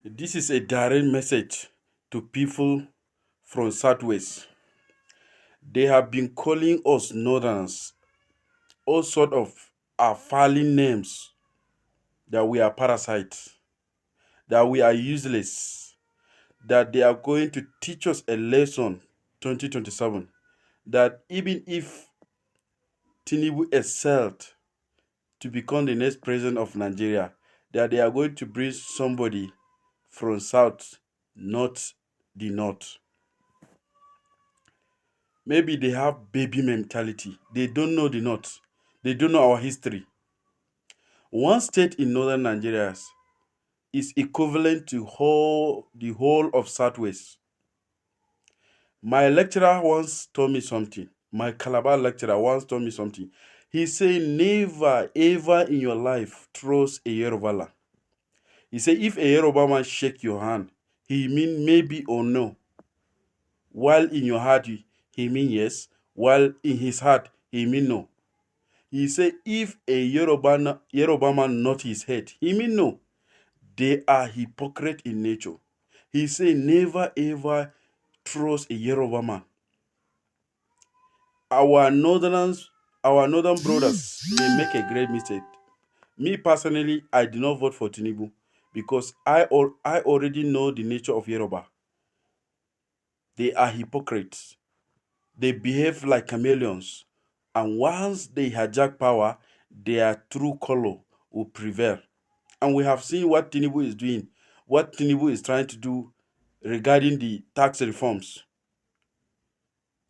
This is a direct message to people from Southwest. They have been calling us Northerners all sort of falling names, that we are parasites, that we are useless, that they are going to teach us a lesson 2027, that even if Tinubu excelled to become the next president of Nigeria, that they are going to bring somebody from South, not the North. Maybe they have baby mentality. They don't know the North. They don't know our history. One state in northern Nigeria is equivalent to the whole of Southwest. My lecturer once told me something. My Calabar lecturer once told me something. He said, never ever in your life trust a Yoruba land. He said, if a Yoruba man shake your hand, he mean maybe or no. While in your heart, he mean yes. While in his heart, he mean no. He said, if a Yoruba man nod his head, he mean no. They are hypocrite in nature. He said, never ever trust a Yoruba man. Our northern brothers, they make a great mistake. Me personally, I did not vote for Tinubu because I already know the nature of Yoruba. They are hypocrites. They behave like chameleons. And once they hijack power, their true color will prevail. And we have seen what Tinubu is doing, what Tinubu is trying to do regarding the tax reforms.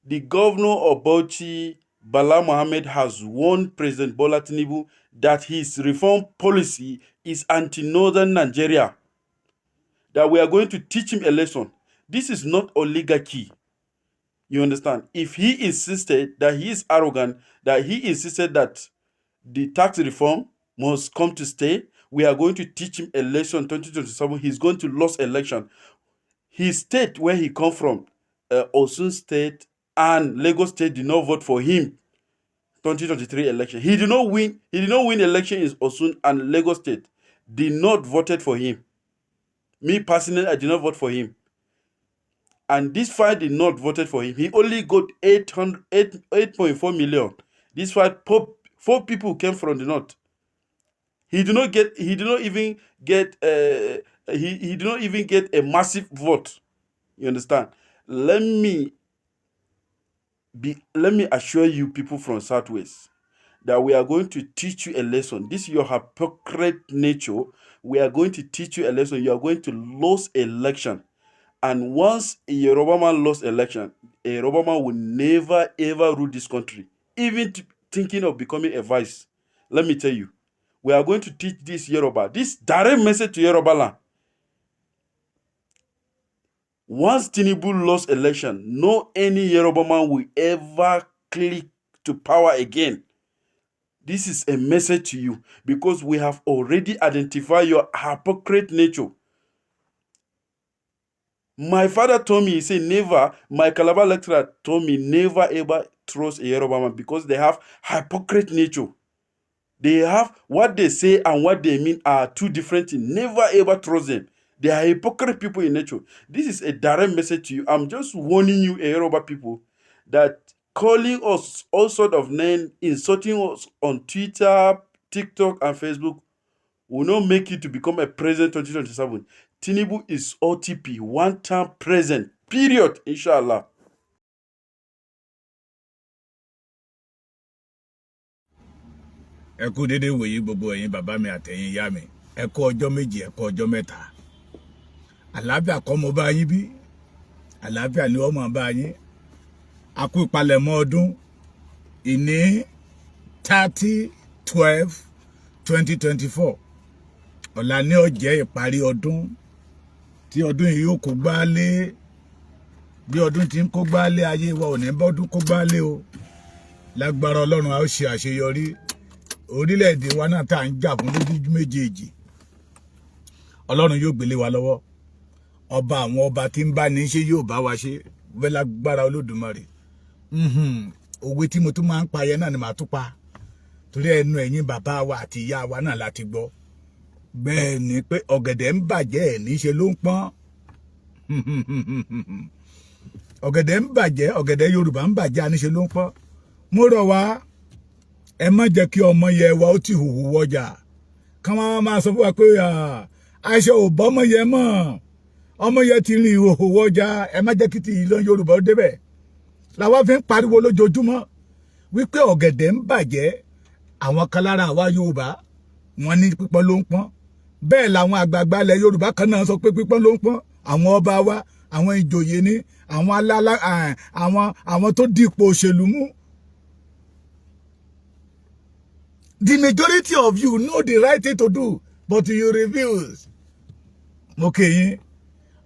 The governor of Bauchi, Bala Mohammed, has warned President Bola Tinubu that his reform policy is anti-northern Nigeria, that we are going to teach him a lesson. This is not oligarchy. You understand? If he insisted that he is arrogant, that he insisted that the tax reform must come to stay, we are going to teach him a lesson 2027. He's going to lose election. His state where he come from, Osun State and Lagos State, did not vote for him 2023 election. He did not win election in Osun, and Lagos State did not voted for him. Me personally, I did not vote for him. And this fight did not voted for him. He only got 8.4 million. This fight, four people came from the north. He did not even get a massive vote. You understand? Let me assure you, people from Southwest, that we are going to teach you a lesson. This is your hypocrite nature. We are going to teach you a lesson. You are going to lose election. And once a Yoruba man lost election, a Yoruba man will never ever rule this country, even thinking of becoming a vice. Let me tell you, we are going to teach this Yoruba, this direct message to Yoruba land. Once Tinubu lost election, no any Yoruba man will ever click to power again. This is a message to you because we have already identified your hypocrite nature. My father told me, he said, never, my Calabar lecturer told me, never ever trust a Yoruba man because they have hypocrite nature. They have what they say and what they mean are two different things. Never ever trust them. They are hypocrite people in nature. This is a direct message to you. I'm just warning you, Yoruba people, that calling us all sort of names, insulting us on Twitter, TikTok, and Facebook will not make you to become a president 2027. Tinubu is OTP, one-time president, period, inshallah. Ẹ kú dédé wòyí gbogbo ẹ̀yin bàbá mi àtẹ̀yin ìyá mi. Ẹ kú ọjọ́ méjì, ẹ kú ọjọ́ mẹ́ta. Àlàáfíà kọ́ mo bá yín bí. Àlàáfíà ni wọ́n máa bá yín. A kú ìpalẹ̀mọ́ ọdún ìní 30/12/2024. Ọ̀la ní ó jẹ́ ìparí ọdún tí ọdún yìí yóò kó gbálé. Bí ọdún tí ń kó gbálé ayé wa ò ní bọ́dún kó gbálé o. Lágbára Ọlọ́run a ó ṣe àṣeyọrí. Orílẹ̀-èdè wa náà tá à ń jà fún lójú méjèèjì. Ọlọ́run yóò gbélé wa lọ́wọ́. Ọba àwọn ọba tí ń bá ní ṣe yóò bá wa ṣe bẹ́ẹ̀ lágbára Olódùmarè. Òwe tí mo tún máa ń pa yẹn náà ni màá tún pa. Torí ẹnu ẹ̀yin bàbá wa àti ìyá wa náà láti gbọ́. bẹ́ẹ̀ ni pé ọ̀gẹ̀dẹ̀ ń bàjẹ́ ẹ̀ níṣe ló ń pọ́n ọ̀gẹ̀dẹ̀ ń bàjẹ́ ọ̀gẹ̀dẹ̀ Yorùbá ń bàjẹ́ àníṣe ló ń pọ́n. Mo rọ̀ wá ẹ má jẹ́ kí ọmọ yẹ wa ó ti hùhù wọjà kán máa sọ fún wa pé àṣẹ ò bọ́ ọmọ yẹ mọ́ ọmọ yẹ ti rìn ìhòhò wọjà ẹ má jẹ́ kí ti ìlọ Yorùbá ó débẹ̀ làwa fi ń pariwo lójoojúmọ́ wípé ọ̀gẹ̀dẹ̀ ń bàjẹ́ àwọn kan lára àwa Yorùbá wọn ní pípọ́n ló ń pọ́n bẹ́ẹ̀ làwọn àgbààgbà ilẹ̀ Yorùbá kan náà sọ pé pípọ́n ló ń pọ́n àwọn ọba wa àwọn ìjòyè ní àwọn alálá àwọn tó dipò òṣèlú mú. The majority of you know the right thing to do but you refuse. Mo kí yín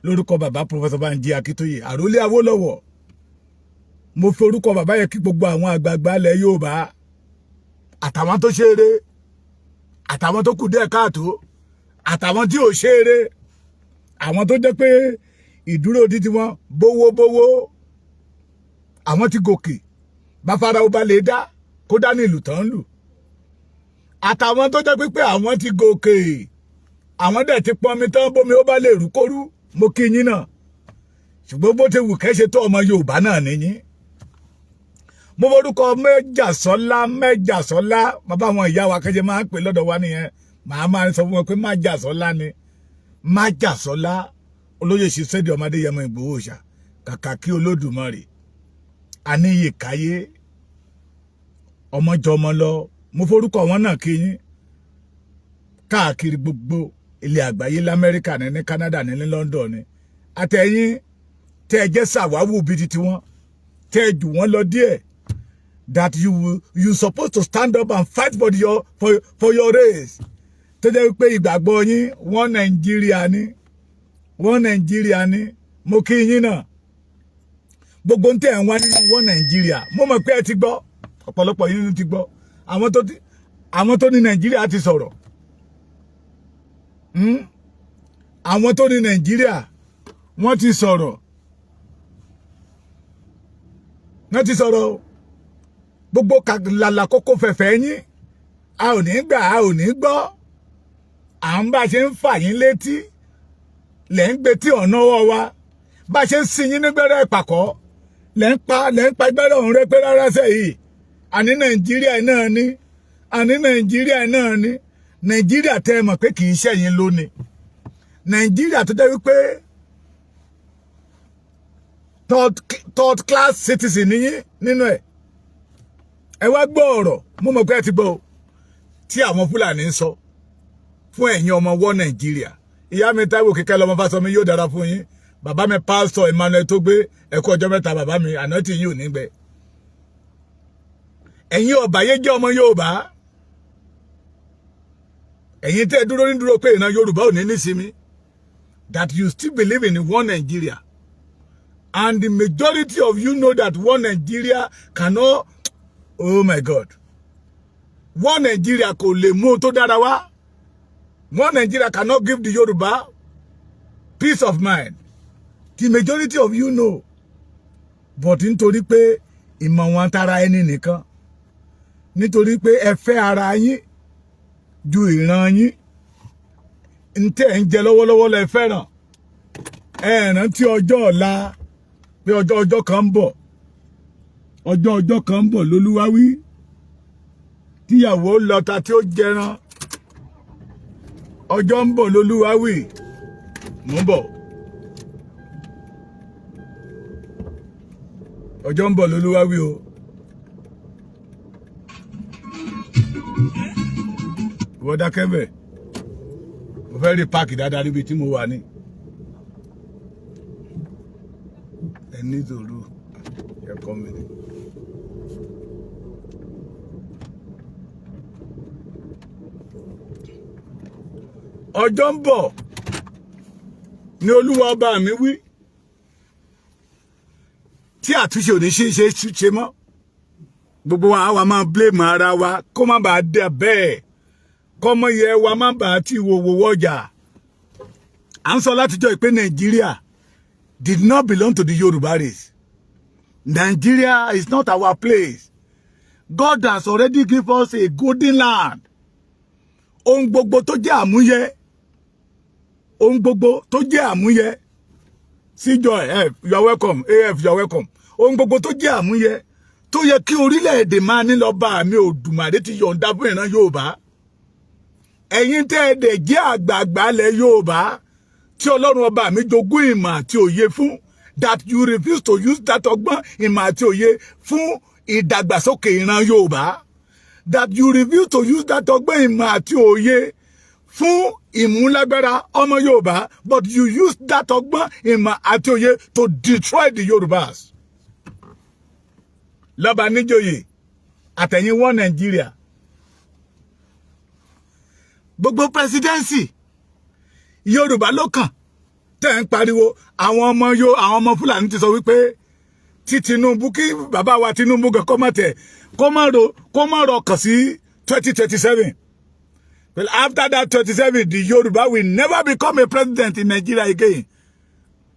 lórúkọ bàbá Professor Banji Akíntóyè àrólé Awólọ́wọ̀ mo fi orúkọ bàbá yẹn kí gbogbo àwọn àgbààgbà ilẹ̀ Yorùbá àtàwọn tó ṣeré àtàwọn tó kù díẹ̀ káàtó àtàwọn tí ò ṣeré àwọn tó jẹ́ pé ìdúró títí wọn bówó àwọn tí gòkè báfara ó bá lè dá kó dá ní ìlú tán lù àtàwọn tó jẹ́ pé àwọn tí gòkè àwọn dẹ̀ ti pọnmi tán bómi ó bá lè rú kórú mo kí yín náà ṣùgbọ́n bó ti wù kẹ́ ṣe tó ọmọ Yorùbá náà nìyí. Mo forúkọ Mẹ́jàsọ́lá bàbá àwọn ìyá wa kẹ́jẹ́ máa ń pè lọ́dọ̀ wa nìyẹn màá máa sọ fún wọn pé Májàsọ́lá ni Májàsọ́lá olóyè sí sẹ́dí ọmọdé yẹmọ Ìgbòho ṣá kàkà kí Olódùmarè àníyè káyé ọmọjọmọ lọ mo forúkọ wọn náà kí yín káàkiri gbogbo ilẹ̀ àgbáyé l'Amẹ́ríkà ní Canada ní London ni àtẹ̀yìn tẹ́ ẹ jẹ́ sàwáwù bíi ti wọn tẹ́ ẹ jù wọ́n lọ díẹ̀ that you supposed to stand up and fight for your race tó jẹ́ pé ìgbàgbọ́ yín wọ́n Nàìjíríà ni mo kí yín náà gbogbo ń tẹ̀ ń wá nínú wọ́n Nàìjíríà mo mọ̀ pé ẹ ti gbọ́ ọ̀pọ̀lọpọ̀ yín ti gbọ́ àwọn tó ní Nàìjíríà ti sọ̀rọ̀ àwọn tó ní Nàìjíríà wọ́n ti sọ̀rọ̀ gbogbo làlà kókó fẹ̀fẹ̀ yín a ò ní gbà a ò ní gbọ́ à ń bá ṣe ń fà yín létí lẹ́ ń gbé tí ọ̀nà ọwọ́ wa bá ṣe ń sin yín nígbẹ́rẹ́ ìpàkọ́ lẹ́ ń pa ìgbẹ́rẹ́ ọ̀hún rẹ́pẹ́ rárá sẹ́yìn àní Nàìjíríà náà ní Nàìjíríà tẹ́ ẹ mọ̀ pé kì í ṣẹ̀yìn lónìí Nàìjíríà tó jẹ́ wípé third class citizen níyín nínú ẹ̀ ẹ wá gbọ́ ọ̀rọ̀ mo mọ̀ pé ẹ ti gbọ́ tí àwọn Fúlàní ń sọ fún ẹ̀yin ọmọ wọ Nàìjíríà ìyá mi Táíwò Kíkẹ́ lọ́mọ Fásọmí yóò dára fún yín bàbá mi pásítọ̀ Emmanuel tó gbé ẹ̀kọ́ ọjọ́ mẹ́ta bàbá mi àná tí yín ò ní gbẹ ẹ̀yin ọ̀bàyéjẹ́ ọmọ Yorùbá ẹ̀yin tẹ́ dúró ní dúró pé ìran Yorùbá ò ní nísinmi that you still believe in one Nigeria and the majority of you know that one Nigeria cannot oh my God one Nigeria kò lè mú tó dára wá one Nigeria cannot give the Yoruba peace of mind the majority of you know but nítorí pé ìmọ̀ wọn tara ẹni nìkan nítorí pé ẹ fẹ́ ara yín ju ìran yín ntẹ́ ń jẹ lọ́wọ́lọ́wọ́ lẹ fẹ́ràn ẹ rántí ọjọ́ ọ̀la pé ọjọ́ kan ń bọ̀ ọjọ́ kan ń bọ̀ lólúwa wí tíyàwó lọ́ta tí ó jẹran ọjọ́ ń bọ̀ lólúwa wí mò ń bọ̀ ọjọ́ ń bọ̀ lólúwa wí o ìwọ dákẹ́ bẹ̀ mo fẹ́ rí páàkì dáadáa níbi tí mo wà ní ẹni ìṣòro ẹ̀kọ́ mi ni. ọjọ́ ń bọ̀ ní Olúwa ọba mi wí tí àtúnṣe ò ní ṣe mọ́ gbogbo wa máa blame ara wa kó má bàa dé bẹ́ẹ̀ kọ́mọ yẹ wa má bàa tí wòwò wọ́jà à ń sọ látijọ́ ìpé Nigeria did not belong to the Yoruba race. Nigeria is not our place. God has already given us a golden land. Ohun gbogbo tó jẹ́ àmúyẹ ohun gbogbo tó jẹ́ àmúyẹ Joy F you are welcome AF you are welcome ohun gbogbo tó jẹ́ àmúyẹ tó yẹ kí orílẹ̀-èdè máa ní lọ́ba mi Òdùmarè ti yọ̀ǹda fún ìran Yorùbá ẹ̀yin tẹ́ ẹ dẹ̀ jẹ́ àgbààgbà lẹ̀ Yorùbá tí Ọlọ́run ọba mi jogún ìmọ̀ àti òye fún that you refuse to use that ọgbọ́n ìmọ̀ àti òye fún ìdàgbàsókè ìran Yorùbá that you refuse to use that ọgbọ́n ìmọ̀ àti òye fún ìmúlágbára ọmọ Yorùbá but you use that ọgbọ́n ìmọ̀ àti òye to destroy the Yorùbás. Lọ́ba níjòyè àtẹ̀yìn wọ́n Nàìjíríà gbogbo presidency Yorùbá ló kàn tẹ́ ń pariwo àwọn ọmọ Fúlàní ti sọ wípé tí Tinubu kí bàbá wa Tinubu gan kó má rọ kàn sí 2027. Well, after that 27, the Yoruba will never become a president in Nigeria again.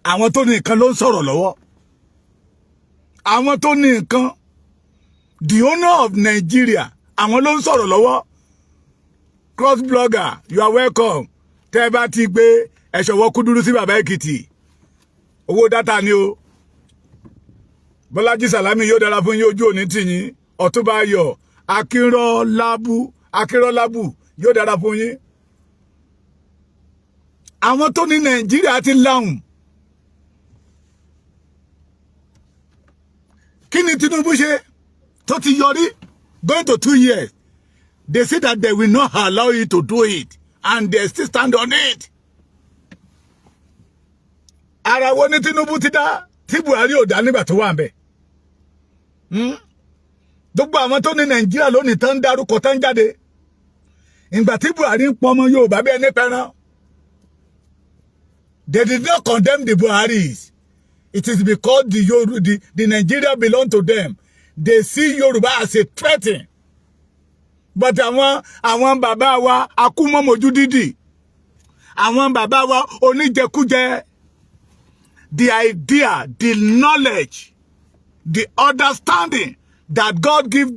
Àwọn tó ní nǹkan ló ń sọ̀rọ̀ lọ́wọ́. Àwọn tó ní nǹkan, the owner of Nigeria, àwọn ló ń sọ̀rọ̀ lọ́wọ́. Cross blogger, you are welcome. Tẹ́ bá ti gbé ẹ̀ṣọ̀wọ́ kúdúrú sí bàbá Èkìtì. Owó dátà ni o. Bọ́lájí Sàlámì yóò dára fún yín ojú òní tì yín. Ọ̀túnba Ayọ̀, Akínrọ́lábù yóò dára fún yín. Àwọn tó ní Nàìjíríà ti láhùn. Kí ni Tinubu ṣe tó ti yọrí going to 2 years? They say that they will not allow you to do it and they still stand on it. Ara wo ni Tinubu ti dá tí Buhari ò dá nígbà tó wà ńbẹ̀. Gbogbo àwọn tó ní Nàìjíríà lónìí tán dárúkọ tán jáde. Ìgbà tí Buhari ń pọmọ Yorùbá bí ẹni pẹran. They did not condemn the Buharis. It is because the Nigeria belong to them. They see Yoruba as a threat. But àwọn bàbá wa akúmọ̀mọ̀jú dídì. Àwọn bàbá wa oníjẹkújẹ. The idea, the knowledge, the understanding that God gives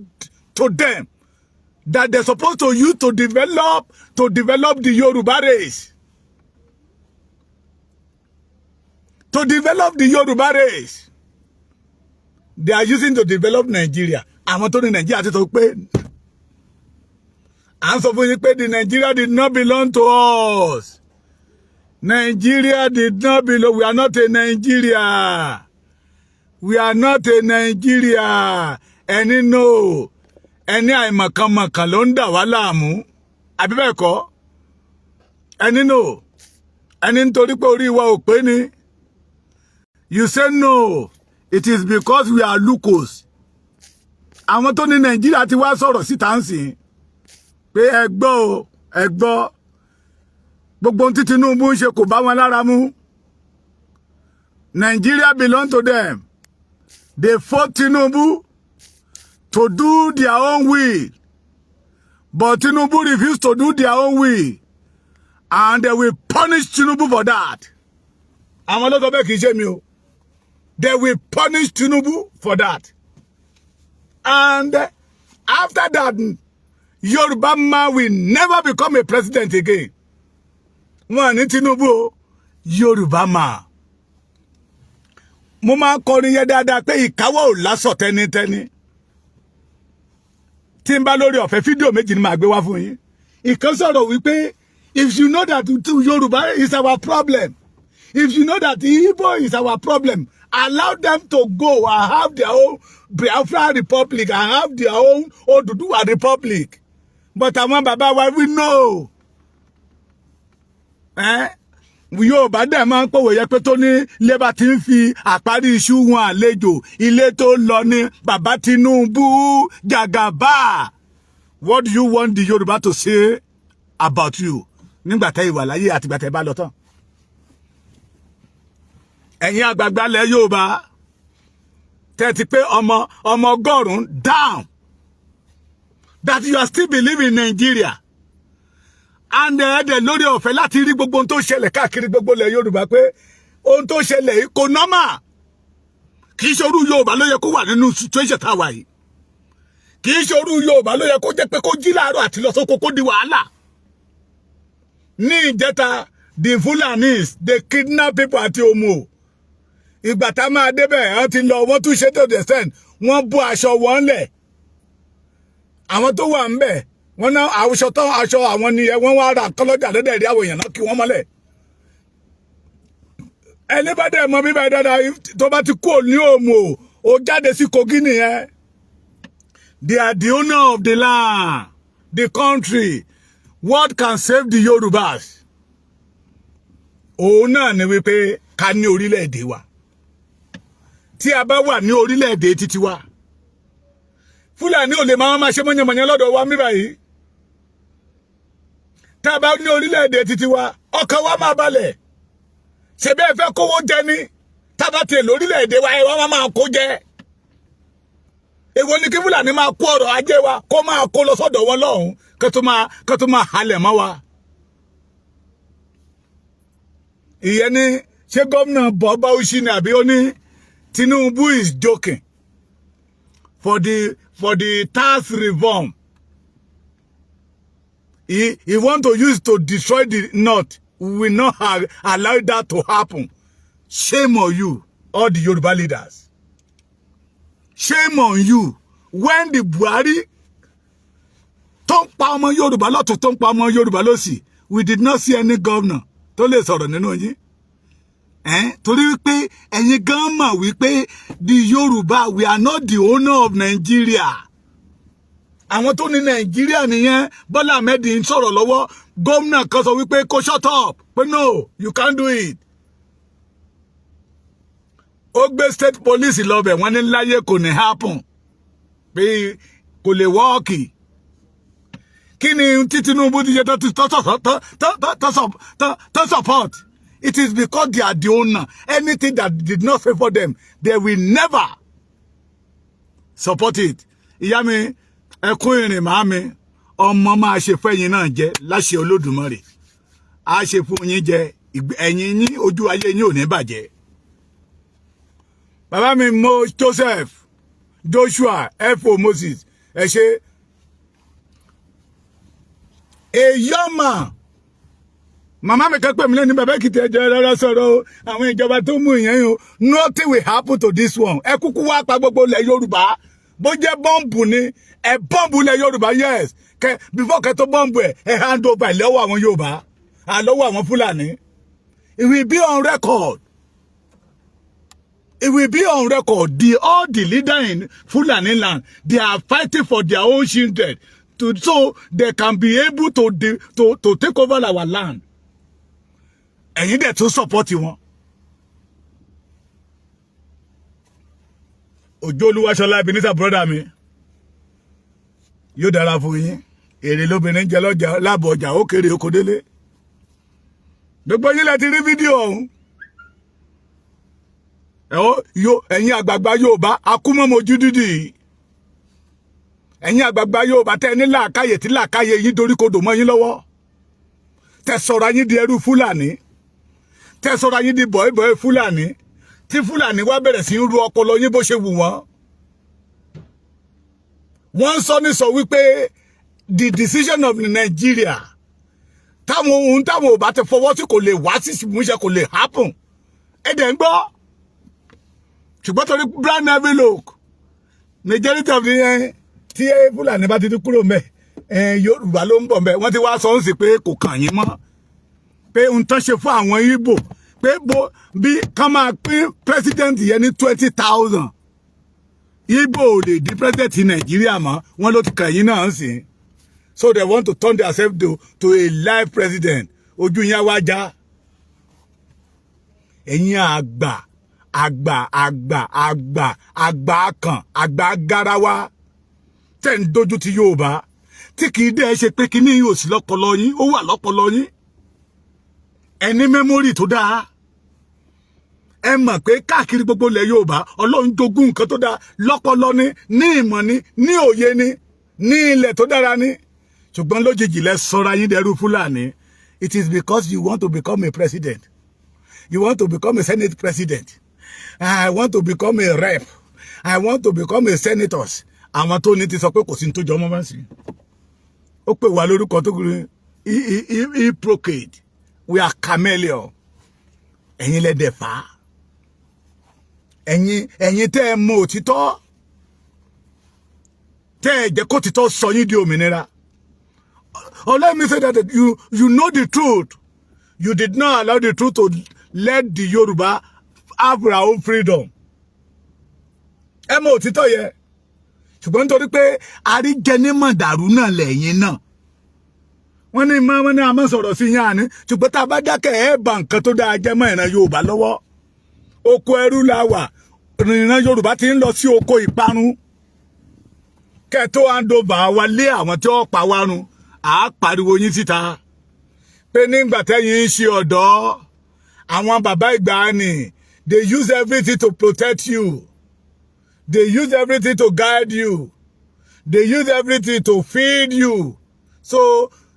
to them that they're supposed to use to develop the Yoruba race. To develop the Yoruba race. They are using to develop Nigeria. Àwọn tó ní Nigeria ti sọ pé à ń sọ fún yín pé the Nigeria did not belong to us. Nigeria did not belong. We are not a Nigeria. We are not a Nigeria. Ẹni no. Ẹni àìmọ̀kànmọ̀kàn ló ń dà wá láàmú. Àbí bẹ́ẹ̀ kọ́? Ẹni no. Ẹni nítorí pé orí wa ò pé ni. You say no. It is because we are locals. Àwọn tó ní Nàìjíríà ti wá sọ̀rọ̀ síta ń sìn. Pé ẹ gbọ́ o, ẹ gbọ́. Gbogbo ohun tí Tinubu ń ṣe kò bá wọn lára mú. Nigeria belong to them. They fought Tinubu to do their own will. But Tinubu refused to do their own will. And they will punish Tinubu for that. Àwọn ló sọ bẹ́ẹ̀ kì í ṣe mi o. They will punish Tinubu for that. And after that, Yoruba man will never become a president again. Wọ́n ní Tinubu o, Yoruba man. Mo máa ń kọrin yẹn dáadáa pé ìkáwọ́ ò lásọ̀ tẹ́nítẹ́ní. Tí n bá lórí ọ̀fẹ́ fídíò méjì ni màá gbé wá fún yín. Ìkan sọ̀rọ̀ wípé if you know that Yoruba is our problem, if you know that Igbo is our problem, allow them to go and have their own Biafra Republic and have their own Oduduwa Republic. But àwọn bàbá wa we know. Yóò bá dẹ̀ máa ń pòwò yẹ pé tó ní lébà tí ń fi àparí iṣu wọn àlejò ilé tó lọ ní bàbá Tinubu Jagaba. What do you want the Yoruba to say about you? Nígbà tẹ́ ìwà láyé àti ìgbà tẹ́ bá lọ tán. Ẹ̀yin àgbààgbà lẹ̀ Yorùbá tẹ́ ti pé ọmọ ọgọ́rùn-ún down that you are still believing in Nigeria. And ẹ̀ẹ́dẹ̀ lórí ọ̀fẹ́ láti rí gbogbo ohun tó ṣẹlẹ̀ káàkiri gbogbo ilẹ̀ Yorùbá pé ohun tó ṣẹlẹ̀ yìí kò nọ́mà. Kì í ṣe orú Yorùbá ló yẹ kó wà nínú situation tá a wà yìí. Kì í ṣe orú Yorùbá ló yẹ kó jẹ́ pé kó jí láàárọ̀ àti lọ sóko kó di wàhálà. Ní ìjẹta The Fulanis, they kidnap people at Omo. Ìgbà tá máa débẹ̀, wọ́n ti lọ, wọ́n tún ṣe tó the extent, wọ́n bú aṣọ wọn lẹ̀. Àwọn tó wà ńbẹ̀, wọ́n ná aṣọ àwọn nìyẹn, wọ́n wá ra kọ́lọ́jà lọ́dẹ̀ rí àwọn èèyàn náà kí wọ́n mọ́lẹ̀. Ẹni bá dẹ̀ mọ bíbẹ̀ dáadáa tó bá ti kú ní Omo, ó jáde sí Kogi nìyẹn. They are the owner of the land, the country. What can save the Yorubas? Òun náà ni wípé ká ní orílẹ̀-èdè wa. Tí a bá wà ní orílẹ̀-èdè títí wa, Fúlàní ò lè máa ṣe mọ́nyàmọ́nyà lọ́dọ̀ wa mí báyìí. Tá a bá ní orílẹ̀-èdè títí wa, ọkàn wa máa balẹ̀. Ṣé bẹ́ẹ̀ fẹ́ kówó jẹ ní? Tá a bá tiẹ̀ lórílẹ̀-èdè wa, ẹ̀ wọ́n máa kó jẹ. Èwo ni kí Fúlàní máa kó ọrọ̀ ajé wa kó máa kó lọ sọ́dọ̀ wọn lọ́hùn kó tó máa halẹ̀ mọ́ wa. Ìyẹn ni ṣé gómìnà Bọ́bá Ushi ni àbí ó ní Tinubu is joking for the tax reform. He want to use to destroy the North. We will not allow that to happen. Shame on you, all the Yoruba leaders. Shame on you. When the Buhari tó ń pa ọmọ Yorùbá lọ́tún tó ń pa ọmọ Yorùbá lósì, we did not see any governor tó lè sọ̀rọ̀ nínú yín. Torí wípé ẹ̀yin gan mọ̀ wípé the Yoruba, we are not the owner of Nigeria. Àwọn tó ní Nigeria nìyẹn. Bọ́lá Ahmed ń sọ̀rọ̀ lọ́wọ́, gómìnà kan sọ wípé kó shut up, pé no, you can't do it. Ó gbé state police lọ́bẹ̀, wọ́n ní láyé kò ní happen, pé kò lè wọ́ọ̀kì. Kí ni tí Tinubu ti ṣe tó support? It is because they are the owner. Anything that did not favor them, they will never support it. Ìyá mi, ẹkún ìrìn màámi, ọmọ máa ṣe fẹ́yìn náà jẹ láṣẹ Olódùmarè. A ṣe fún yín jẹ, ẹ̀yin yín ojú ayé yín ò ní bàjẹ́. Bàbá mi Mo Joseph, Joshua, F.O. Moses, ẹ ṣé. A young man. Mama me kan pè mí lẹ́ni bàbá Èkìtì ẹjọ́ rárá sọ̀rọ̀ àwọn ìjọba tó mú ìyẹn o. Nothing will happen to this one. Ẹ kúkú wá pa gbogbo ilẹ̀ Yorùbá. Bó jẹ́ bọ́ǹbù ni, ẹ bọ́ǹbù ilẹ̀ Yorùbá, yes. Before kẹ́ tó bọ́ǹbù ẹ hand over lọ́wọ́ àwọn Yorùbá, lọ́wọ́ àwọn Fúlàní. It will be on record. It will be on record. All the leaders in Fulani land, they are fighting for their own children, so they can be able to take over our land. Ẹ̀yin dẹ̀ tó support wọn. Òjó Olúwaṣọlá Ebenezer brother mi. Yóò dára fún yín. Èrè lóbìnrin jẹ lọ́jà lábọ̀ ọjà ó kéré oko délé. Gbogbo yín lẹ ti rí fídíò ọ̀hún. Ẹ̀yin àgbààgbà Yorùbá akúmọ̀mọ́jú dídì. Ẹ̀yin àgbààgbà Yorùbá tẹ́ ní làákàyè tí làákàyè yín dorí kodò mọ́ yín lọ́wọ́. Tẹ́ sọ̀rọ̀ yín di ẹrú Fúlàní. Tẹ́ sọ̀rọ̀ yín di bọ̀ẹ́bọ̀ẹ́ Fúlàní. Tí Fúlàní wá bẹ̀rẹ̀ sí ń ru ọpọlọ yín bó ṣe wù wọ́n. Wọ́n sọ ní sọ wípé the decision of Nigeria, táwọn ò bá ti fọwọ́ sí kò lè wá sí ìmúṣẹ, kò lè happen. Ẹ̀dẹ̀ ń gbọ́. Ṣùgbọ́n torí brand envelope, majority of the tí Fúlàní bá ti kúrò mẹ́, Yorùbá ló ń bọ̀ mẹ́. Wọ́n ti wá sọ ń sì pé kò kàn yín mọ́. Pé ń tán ṣe fún àwọn Igbo. Pé bí ká máa pín president yẹn ní 20,000. Igbo ò lè di president in Nigeria mọ́. Wọ́n ló ti kàn yín náà sí. So they want to turn themselves to a live president. Ojú yẹn wá já. Ẹ̀yin àgbà garawa. Tẹ́ ń dojú ti Yorùbá. Tí kìí dẹ́ ṣe pé kíní yóò sí lọ́pọlọ yín, ó wà lọ́pọlọ yín. Ẹni memory tó dáa. Ẹ mọ̀ pé káàkiri gbogbo ilẹ̀ Yorùbá, Ọlọ́run jogún nǹkan tó dáa lọ́pọlọ ní ìmọ̀ ní òye ní ilẹ̀ tó dára ní. Ṣùgbọ́n lójijì lẹ sọra yín dẹrú Fúlàní. It is because you want to become a president. You want to become a Senate president. I want to become a rep. I want to become a senator. Àwọn tó ní ti sọ pé kò sí tó jọ mọ́ máa sí. Ó pè wá lórúkọ tó kúrò procade. We are chameleon. Ẹ̀yin lẹ dẹ̀ fà á. Ẹ̀yin tẹ́ ẹ mọ òtítọ́. Tẹ́ ẹ jẹ́ kó òtítọ́ sọ yín di òmìnira. Or let me say that you know the truth. You did not allow the truth to let the Yoruba have their own freedom. Ẹ mọ òtítọ́ yẹ. Ṣùgbọ́n nítorí pé àríjẹnímọ̀ dàrú náà lẹ́yìn náà. Wọ́n ní a máa sọ̀rọ̀ sí yín àní. Ṣùgbọ́n tá a bá dákẹ́ ẹ̀ bá nǹkan tó dáa jẹ́ mọ́ ìran Yorùbá lọ́wọ́. Oko ẹrú la wà. Ìran Yorùbá ti ń lọ sí oko ìparun. Kẹ́ẹ̀tó handover wa lé àwọn tí ó pa wá run. À á pariwo yín síta. Pé nígbà tẹ́yìn ń ṣe ọ̀dọ́. Àwọn bàbá ìgbàanì. They use everything to protect you. They use everything to guide you. They use everything to feed you. So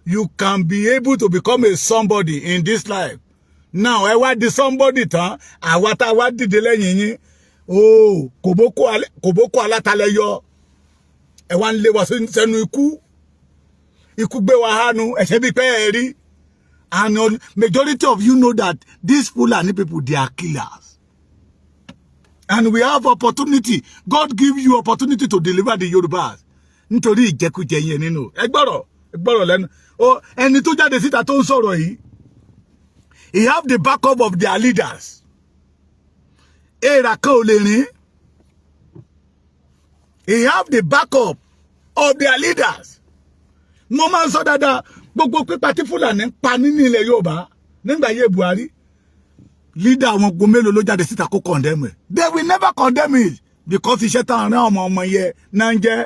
you can be able to become a somebody in this life. Now, ẹ wá di somebody tán. Àwa tá wá dìde lẹ́yìn yín. Oh, kòbókò alátalẹ̀ yọ. Ẹ wá ń lé wa sẹ́nu ikú. Ikú gbé wa hánu. Ẹ̀ṣẹ̀ bí pé ẹ rí. And majority of you know that these Fulani people, they are killers. And we have opportunity. God give you opportunity to deliver the Yorubas. Nítorí ìjẹkújẹ yẹn nínú. Ẹ gbọ́rọ̀ lẹ́nu. Oh, ẹni tó jáde síta tó ń sọ̀rọ̀ yìí. He have the backup of their leaders. Èèrà kan ò lè rìn. He have the backup of their leaders. Mo máa ń sọ dáadáa. Gbogbo pípa tí Fúlàní ń pa nínú ilẹ̀ Yorùbá nígbà yé Buhari. Leader àwọn gbogbo mélòó ló jáde síta kó condemn it. They will never condemn it because iṣẹ́ táwọn ará ọmọ yẹn náà ń jẹ́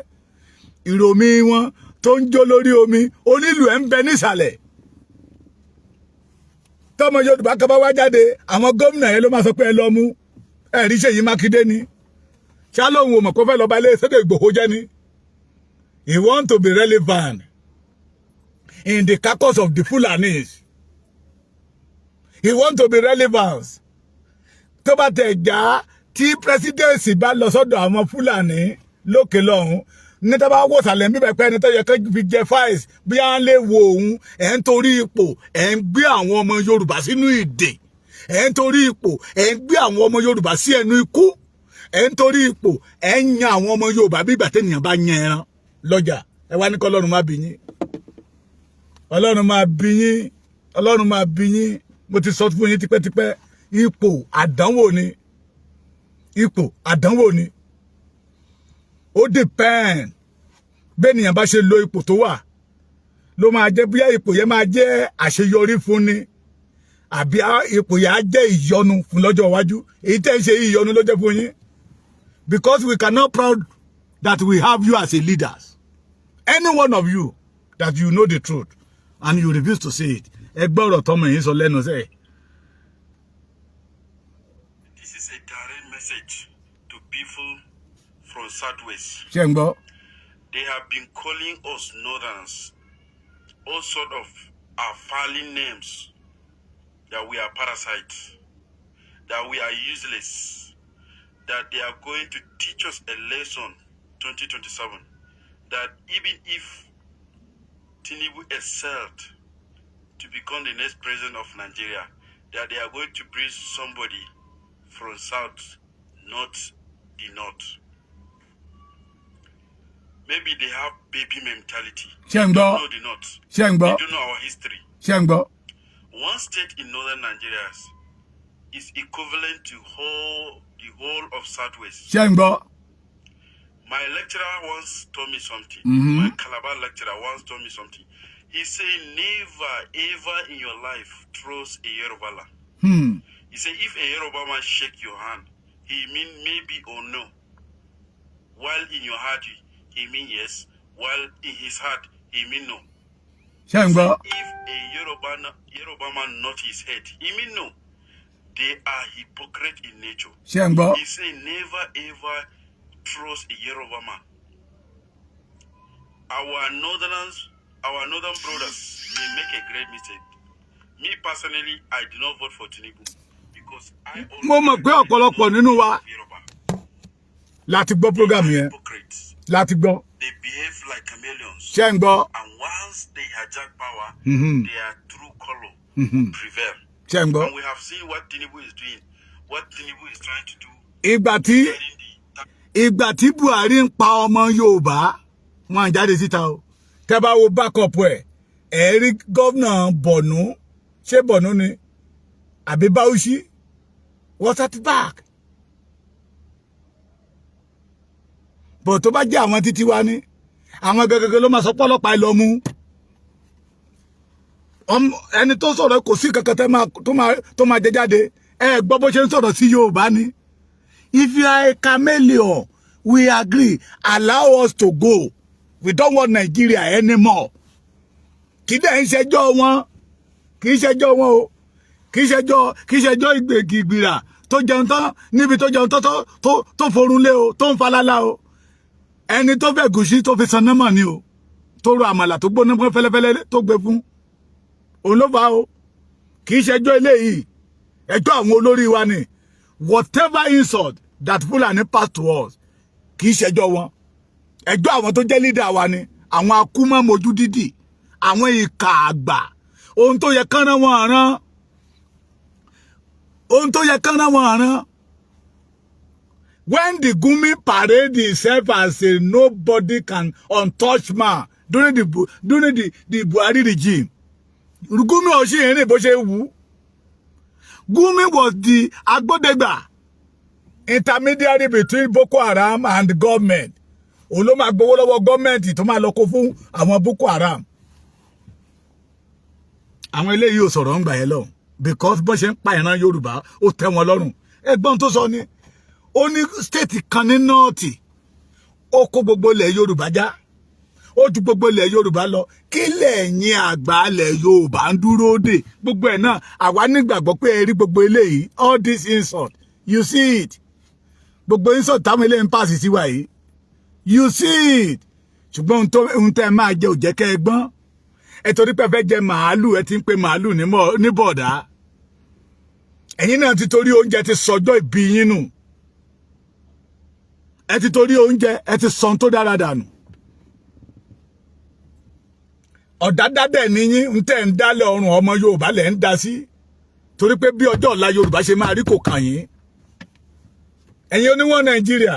ìròmí wọn tó ń jó lórí omi onílù ẹ̀ ń bẹ nísàlẹ̀. Tọ́mọ Yorùbá kan bá wá jáde àwọn gómìnà yẹn ló máa sọ pé ẹ lọ mú ẹ̀rí Ṣèyí Mákindé ni. Ṣálóhun ò mọ̀ kó fẹ́ lọ bá ilé Sunday Igboho jẹ́ ni. He want to be relevant in the caucus of the Fulanis. He want to be relevant. Tó bá tẹ̀ já tí presidency bá lọ sọ́dọ̀ àwọn Fúlàní lókè lọ́hùn ní tá bá wò sàlẹ̀ bíbẹ̀ pé ẹni tó yẹ kó fi jẹ fáìs bí à ń lè wo òun ẹ̀ ń torí ipò ẹ̀ ń gbé àwọn ọmọ Yorùbá sínú ìdè ẹ̀ ń torí ipò ẹ̀ ń gbé àwọn ọmọ Yorùbá sí ẹnu ikú ẹ̀ ń torí ipò ẹ̀ ń yan àwọn ọmọ Yorùbá bí ìgbà tẹ́nìyàn bá yan ẹran lọ́jà ẹ wá ní kọ́ Ọlọ́run má bí yín Ọlọ́run má bí yín Ọlọ́run má bí yín mo ti sọ fún yín tipẹ́tipẹ́ ipò àdánwò ni ipò àdánwò ni ó depend bẹ́ẹ̀nìyàn bá ṣe lo ipò tó wà ló máa jẹ́ bóyá ipò yẹn máa jẹ́ àṣeyọrí fún ni àbí ipò yẹn á jẹ́ ìyọnu fún lọ́jọ́ iwájú èyí tẹ́ ń ṣe ìyọnu ló jẹ́ fún yín because we cannot proud that we have you as a leaders any one of you that you know the truth and you refuse to say it ẹ gbọ́rọ̀ tọmọ yín sọ lẹ́nu sẹ́ẹ̀. This is a direct message to people from Southwest. ṣé ń gbọ́. They have been calling us Northerners all sort of fouling names, that we are parasites, that we are useless, that they are going to teach us a lesson 2027, that even if Tinubu excelled to become the next president of Nigeria, that they are going to bring somebody from South, not the North. Maybe they have baby mentality. They don't know the North. They don't know our history. One state in northern Nigeria is equivalent to the whole of Southwest. My lecturer once told me something. My Calabar lecturer once told me something. He said, never ever in your life trust a Yoruba land. He said, if a Yoruba man shake your hand, he mean maybe or no. While in your heart, he mean yes. While in his heart, he mean no. Said, if a Yoruba man nod his head, he mean no. They are hypocrite in nature. He said, never ever trust a Yoruba man. Our northern brothers, they make a great mistake. Me personally, I do not vote for Tinubu because I always láti gbọ́ program yẹn láti gbọ́. They behave like chameleons. ṣé ń gbọ́. And once they hijack power, their true color prevail. And we have seen what Tinubu is doing, what Tinubu is trying to do. Ìgbà tí Buhari ń pa ọmọ Yorùbá wọn jáde síta o. Tẹ́ bá wo backup ẹ̀ rí governor Borno, ṣé Borno ni àbí Bauchi was at the back. But tó bá jẹ́ àwọn títí wa ni àwọn gẹ́gẹ́ ló máa sọ pọ́lọ́pàá lọ mú. Ẹni tó sọ̀rọ̀ kò sí kankan tó máa jẹ jáde. Ẹ gbọ́ bó ṣe ń sọ̀rọ̀ sí Yorùbá ni. If you are a chameleon, we agree. Allow us to go. We don't want Nigeria anymore. Kì í dẹ̀ ń ṣẹjọ́ wọn. Kì í ṣẹjọ́ wọn o. Kì í ṣẹjọ́ ìgbìrà tó jẹun tán níbi tó jẹun tó forún lé o, tó ń falálá o. Ẹni tó fẹ́ gùsí tó fi san nọ́mọ̀ ni o. Tó ro àmàlà tó gbóná fẹ́lẹ́fẹ́lẹ́ tó gbé fún. Òun ló fà o. Kì í ṣẹjọ́ eléyìí. Ẹjọ́ àwọn olórí wa ni. Whatever insult that Fulani pass to us, kì í ṣẹjọ́ wọn. Ẹjọ́ àwọn tó jẹ́ leader wa ni. Àwọn akúmọ̀ mojú dídì. Àwọn ìkà àgbà. Ohun tó yẹ kán rán wọn rán. Ohun tó yẹ kán rán wọn rán. When the Gumi parade himself as a nobody can untouched man during the Buhari regime, Gumi ò ṣe eré bó ṣe wù. Gumi was the agbódegbà intermediary between Boko Haram and the government. Òun ló máa gbowó lọ́wọ́ gọ́ọ̀mẹ̀ntì tó máa lọ kó fún àwọn Boko Haram. Àwọn eléyìí ò sọ̀rọ̀ ń gbà yẹn lọ because bó ṣe ń pa ìran Yorùbá ó tẹ́ wọn lọ́rùn. Ẹgbọ́n tó sọ ni ó ní state kan ní nọ́ọ̀tì ó kó gbogbo ilẹ̀ Yorùbá já ó ju gbogbo ilẹ̀ Yorùbá lọ kí lẹ́yìn àgbà ilẹ̀ Yorùbá ń dúró dè gbogbo ẹ̀ náà àwa nígbàgbọ́ pé ẹ rí gbogbo eléyìí all this insult you see it gbogbo insult táwọn eléyìí ń pàṣẹ sí wa yìí you see it ṣùgbọ́n ohun tẹ́ máa jẹ òjẹ́ kẹ́ ẹ gbọ́n ẹ torí pé fẹ́ jẹ màálù ẹ ti ń pe màálù ní bọ̀dá ẹ̀yin náà ti torí oúnjẹ ti sọjọ́ ìbí yín nù ẹ ti torí oúnjẹ ẹ ti sọ tó dára dànù ọ̀dádádẹ̀ níyín ń tẹ̀ ń dálẹ̀ ọrùn ọmọ Yorùbá lẹ̀ ń dá sí torí pé bí ọjọ́ ọ̀la Yorùbá ṣe máa rí kò kàn yín ẹ̀yin oníwọ̀n Nàìjíríà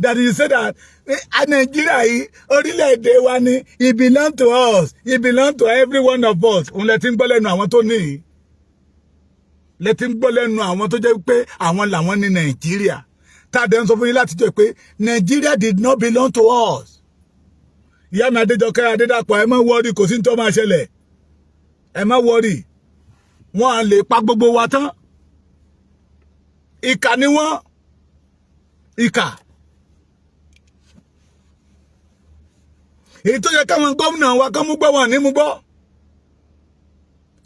that is say that Nàìjíríà yìí orílẹ̀-èdè wa ni it belong to us it belong to every one of us òun lẹ ti ń gbọ́ lẹ́nu àwọn tó ní lẹ ti ń gbọ́ lẹ́nu àwọn tó jẹ́ pé àwọn làwọn ní Nàìjíríà tàdé ń sọ fún yín láti jẹ́ pé Nigeria did not belong to us. Ìyá mi Adéjọkẹ́ Adédàpọ̀ ẹ má wọ́rí kò sí ní tó máa ṣẹlẹ̀ ẹ má wọ́rí wọ́n á lè pa gbogbo wa tán ìkà ni wọ́n ìkà èyí tó yẹ káwọn gómìnà wa kán mú gbọ́ wọn ní mú gbọ́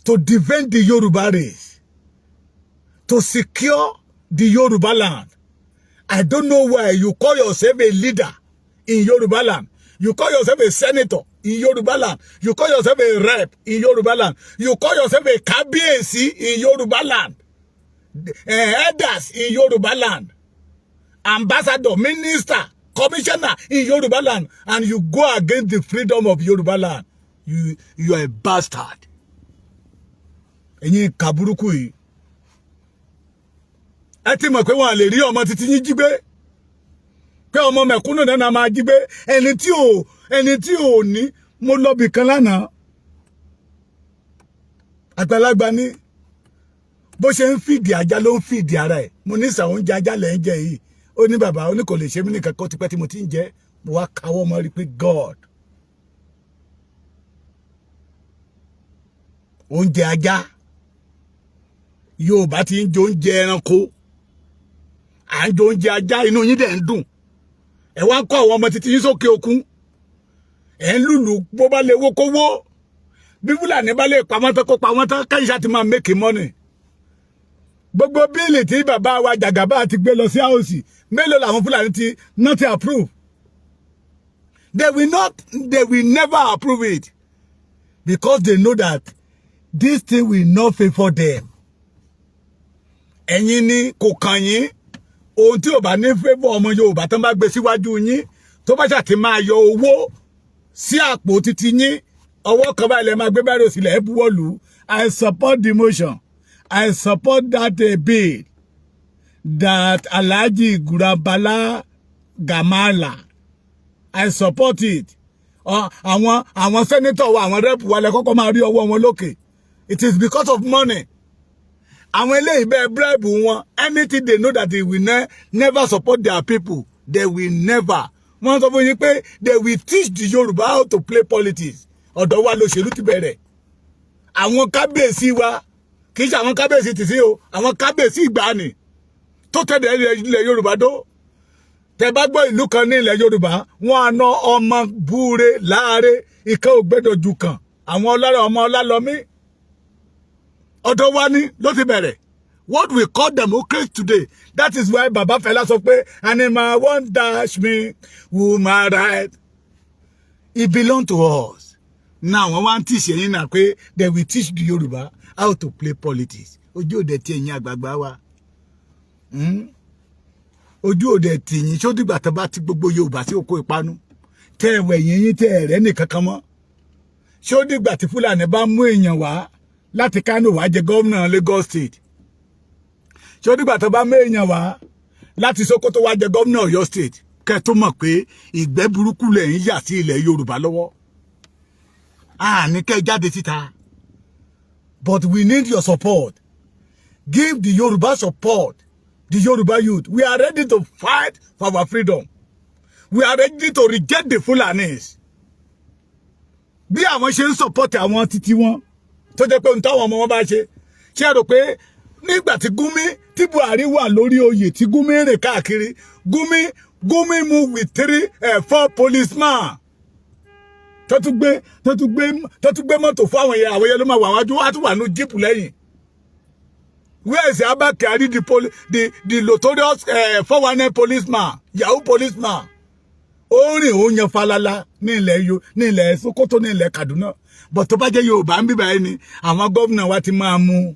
to defend the Yoruba race to secure the Yoruba land. I don't know why you call yourself a leader in Yoruba land. You call yourself a senator in Yoruba land. You call yourself a rep in Yoruba land. You call yourself a Kábíyèsí in Yoruba land. Elders in Yoruba land. Ambassador, minister, commissioner in Yoruba land. And you go against the freedom of Yoruba land. You are a bastard. Ẹ̀yin kàbúrúkú yìí. Ẹ ti mọ̀ pé wọ́n lè rí ọmọ títí yín jí gbé pé ọmọ mẹ̀kúnnù náà máa jí gbé ẹni tí ò ní mo lọ bì kan lánàá àgbàlagbà ní bó ṣe ń fìdí ajá ló ń fìdí ara ẹ̀ mo ní sàwọn oúnjẹ ajá lẹ́ ń jẹ yìí ó ní bàbá ó ní kò lè ṣe mí nìkan kó tipẹ́ tí mo ti ń jẹ mo wá káwọ́ mọ́ rí pé God oúnjẹ ajá Yorùbá ti ń jẹ oúnjẹ ẹranko à ń jẹ oúnjẹ ajá inú yín dẹ̀ ń dùn ẹ wá ń kọ́ àwọn ọmọ títí yín sókè òkun ẹ ń lùlù bó bá lè wó kó wó bí Fúlàní bá lè pamọ́ tán kó pamọ́ tán káyìn ṣáà ti máa make money gbogbo bíìlì tí bàbá wa Jàgàbá ti gbé lọ sí àòsì mélòó làwọn Fúlàní ti not approve they will never approve it because they know that this thing will not favor them ẹ̀yin ni kò kàn yín ohun tí ò bá ní favour ọmọ Yorùbá tán bá gbé síwájú yín tó bá ṣàti máa yọ owó sí àpò títí yín ọwọ́ kan báyìí lẹ máa gbé bẹ́rẹ̀ òsìlẹ̀ ẹ buwọ́lù I support the motion. I support that bill that Alhaji Gurabala Gamala. I support it. Àwọn senator wa, àwọn rep wa lẹ kọ́kọ́ máa rí ọwọ́ wọn lókè. It is because of money. Àwọn eléyìí bẹ́ẹ̀ bribe wọn. Anything they know that they will never support their people. They will never. Wọ́n sọ fún yín pé they will teach the Yoruba how to play politics. Ọ̀dọ̀ wa lòṣèlú ti bẹ̀rẹ̀. Àwọn kábíyèsí wa kì í ṣe àwọn kábíyèsí tì sí o. Àwọn kábíyèsí ìgbàanì tó tẹ̀lé ilẹ̀ Yorùbá dó. Tẹ́ bá gbọ́ ìlú kan ní ilẹ̀ Yorùbá, wọ́n á ná ọmọ búre láàárẹ̀ ìkan ògbẹ́dọ̀ jù kan. Àwọn ọlọ́rọ̀ ọmọ ọlálọ́mí. Ọ̀dọ̀ wa ni ló ti bẹ̀rẹ̀. What we call democracy today. That is why Baba Fela sọ pé animal won't dash me, woman right. It belong to us. Now, wọ́n wá ń teach yín náà pé they will teach the Yoruba how to play politics. Ojú òde tí ẹ̀yin àgbààgbà wa. Ojú òde tí yín ṣó dìgbà tó bá ti gbogbo Yorùbá sí oko ìpanu. Tẹ́ ẹ̀wẹ̀ yín tẹ́ ẹ̀rẹ́ nìkan kan mọ́. Ṣó dìgbà tí Fúlàní bá mú èèyàn wá láti Kano wá jẹ gómìnà Lagos State. Ṣó dìgbà tó bá mú èèyàn wá láti Sokoto wá jẹ gómìnà Ọ̀yọ́ State. Kẹ́ tó mọ̀ pé ìgbẹ́ burúkú lẹ́yìn yà sí ilẹ̀ Yorùbá lọ́wọ́. Ní kẹ́ jáde síta. But we need your support. Give the Yoruba support. The Yoruba youth. We are ready to fight for our freedom. We are ready to reject the Fulanis. Bí àwọn ṣe ń support àwọn títí wọn tó jẹ́ pé ohun táwọn ọmọ wọn bá ṣe. Ṣé rò pé nígbà tí Gumi tí Buhari wà lórí oyè tí Gumi rìn káàkiri, Gumi move with 4 policemen. Tó tún gbé mọ́tò fún àwọn yẹn ló máa wà wájú wá tún wà ní jíìpù lẹ́yìn. Where is Abba Kyari, the notorious 419 policeman, Yahoo policeman? Ó rìn ó yan falala ní ilẹ̀ Sokoto ní ilẹ̀ Kaduna. But tó bá jẹ́ Yorùbá ń bíbá ẹni, àwọn gómìnà wa ti máa mú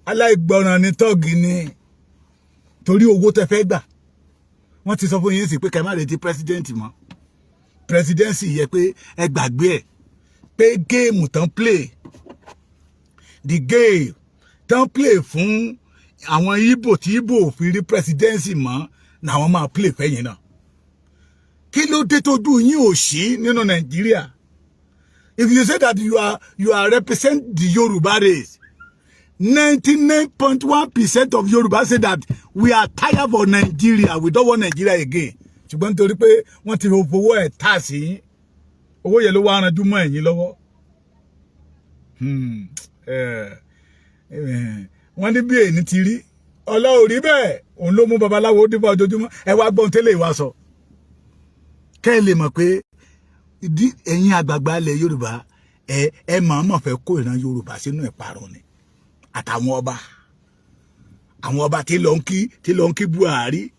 aláìgbọràn ní tọ́ọ̀gì ni. Torí owó tẹ́ fẹ́ gbà. Wọ́n ti sọ fún yín sí pé kẹ́ má retí president mọ́. Presidency yẹ pé ẹ gbàgbé ẹ̀ pé game tán play. The game tán play fún àwọn Igbo tí Igbo fi rí presidency mọ́ na wọ́n máa play fẹ́yìn náà. Kí ló dé tójú yín ò ṣí nínú Nàìjíríà? If you say that you are represent the Yoruba race, 99.1% of Yoruba say that we are tired of Nigeria. We don't want Nigeria again. Ṣùgbọ́n nítorí pé wọ́n ti fowó ẹ̀ tà sí owó yẹn ló wá ranjú mọ́ ẹ̀yin lọ́wọ́. Wọ́n ní bí èyí ti rí Ọlọ́run rí bẹ́ẹ̀ òun ló mú babaláwo dín fún ojoojúmọ́ ẹ wá gbọ́n tẹ́lẹ̀ ìwà sọ. Kẹ́ ẹ lè mọ̀ pé ẹ̀yin àgbààgbà ilẹ̀ Yorùbá ẹ máa fẹ́ kó ìran Yorùbá sínú ìparun ni. Àtàwọn ọba tí lọ ń kí Buhari.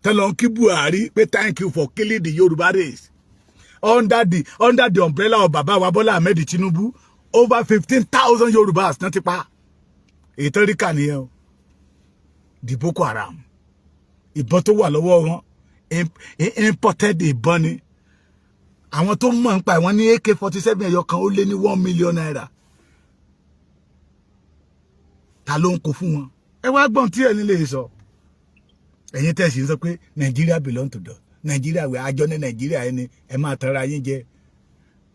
Tell Buhari, thank you for killing the Yoruba race. Under the umbrella of Baba Bola Ahmed Tinubu, over 15,000 Yorubas not pa. Ìtọ́ríkà nìyẹn o. The Boko Haram. Ìbọn tó wà lọ́wọ́ wọn imported ìbọn ni. Àwọn tó mọ̀ nípa wọn ní AK-47 ẹyọ kan ó lé ní 1 million naira. Ta ló ń kó fún wọn? Ẹ wá gbọ́n tí ẹni lè sọ. Ẹ̀yin tẹ̀sí sọ pé Nigeria belong to us. Nigeria wẹ̀ àjọ ní Nigeria ẹni ẹ máa tara yín jẹ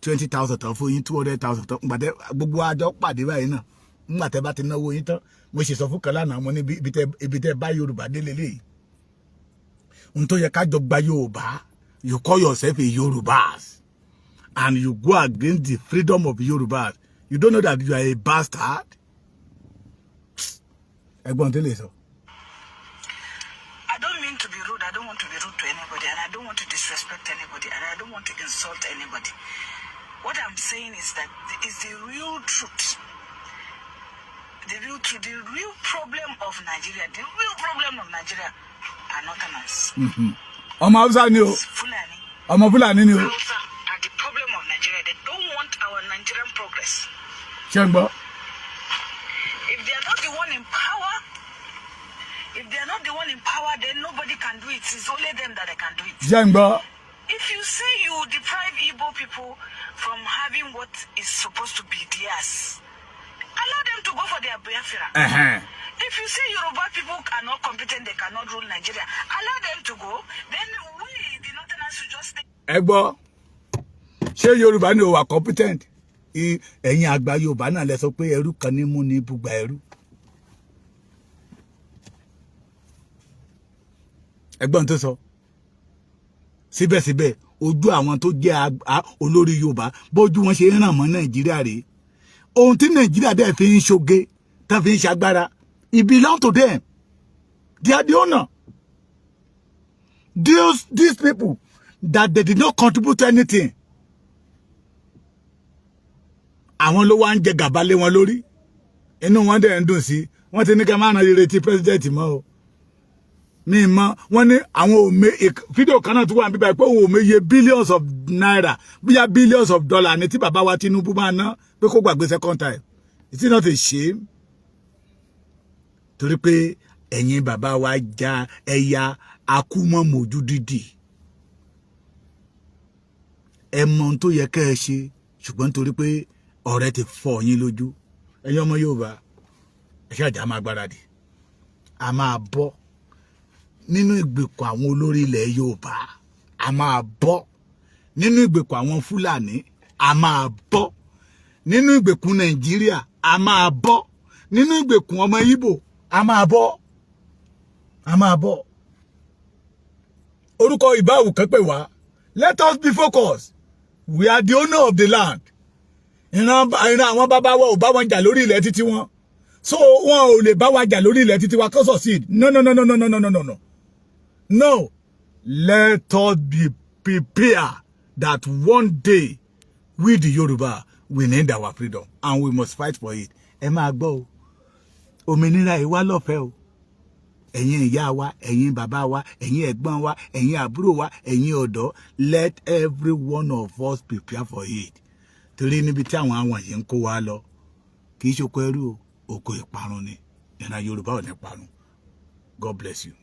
20,000 tán fún yín 200,000 tán. Ngbàtẹ́ gbogbo àjọ pàdé báyìí náà. Ngbàtẹ́ bá ti náwó yín tán. Mo ṣe sọ fún kan lánàá mo ní ibi tẹ́ bá Yorùbá délé léyìí. Ohun tó yẹ ká jọ gba Yorùbá. You call yourself a Yorubas. And you go against the freedom of Yorubas. You don't know that you are a bastard. Ẹ̀gbọ́n tẹ́lẹ̀ sọ. I don't mean to be rude. I don't want to be rude to anybody, and I don't want to disrespect anybody, and I don't want to insult anybody. What I'm saying is that is the real truth. The real truth, the real problem of Nigeria, are Northerners. Ọmọ Hausa ni o. Fulani. Ọmọ Fulani ni o. Hausa are the problem of Nigeria. They don't want our Nigerian progress. Ṣé ń gbọ́? If they are not the one in power, then nobody can do it. It's only them that they can do it. Ṣé ń gbọ́? If you say you deprive Igbo people from having what is supposed to be theirs. Allow them to go for their Biafra. If you say Yoruba people are not competent, they cannot rule Nigeria, allow them to go. Then we, the Northerners, should just stay. Egbo, ṣé Yoruba ni ó wà competent? Ẹ̀yin àgbà Yorùbá náà lẹ sọ pé ẹrú kan ní mú ní bùgbà ẹrú. Ẹgbọ́n tó sọ. Síbẹ̀síbẹ̀ ojú àwọn tó jẹ́ olórí Yorùbá bójú wọn ṣe ràn mọ́ Nàìjíríà rèé. Ohun tí Nàìjíríà dẹ̀ fi ń ṣoge, tán fi ń ṣagbára, it belong to them. They are the owner. These people that they did not contribute to anything. Àwọn ló wá ń jẹ gàba lé wọn lórí. Inú wọn dẹ̀ ń dùn sí. Wọ́n ti ní ká máa retí president mọ́ o. Mi mọ̀ wọ́n ní àwọn òmè fídíò kan náà tó wà níbẹ̀ pé òun òmèye billions of naira bíyà billions of dollars ní tí bàbá wa Tinubu máa ná pé kó gbàgbé second time. It's not a shame. Torí pé ẹ̀yin bàbá wa já ẹ̀yà akúmọ̀ mojú dídì. Ẹ mọ̀ ohun tó yẹ kẹ́ ẹ ṣe ṣùgbọ́n torí pé ọ̀rẹ́ ti fọ́ yín lójú. Ẹ̀yin ọmọ Yorùbá ẹ ṣáàjà máa gbáradì. A máa bọ́ nínú ìgbèkùn àwọn olórí ilẹ̀ Yorùbá. A máa bọ́ nínú ìgbèkùn àwọn Fúlàní. A máa bọ́ nínú ìgbèkùn Nàìjíríà. A máa bọ́ nínú ìgbèkùn ọmọ Ìgbò. A máa bọ́. A máa bọ́. Orúkọ ìbáwù kan pè wá. Let us be focused. We are the owner of the land. Ìran àwọn bàbá wa ò bá wọn jà lórí ilẹ̀ títí wọn. So wọn ò lè bá wa jà lórí ilẹ̀ títí wa kó succeed. No. No. Let us be prepared that one day we the Yoruba will need our freedom and we must fight for it. Ẹ máa gbọ́ o. Òmìnira yìí wá lọ́fẹ̀ẹ́ o. Ẹ̀yin ìyá wa, ẹ̀yin bàbá wa, ẹ̀yin ẹ̀gbọ́n wa, ẹ̀yin àbúrò wa, ẹ̀yin ọ̀dọ́, let every one of us prepare for it. Torí níbi tí àwọn yìí ń kó wa lọ, kì í ṣoko ẹrú o, oko ìparun ni. Ìran Yorùbá ò ní parun. God bless you.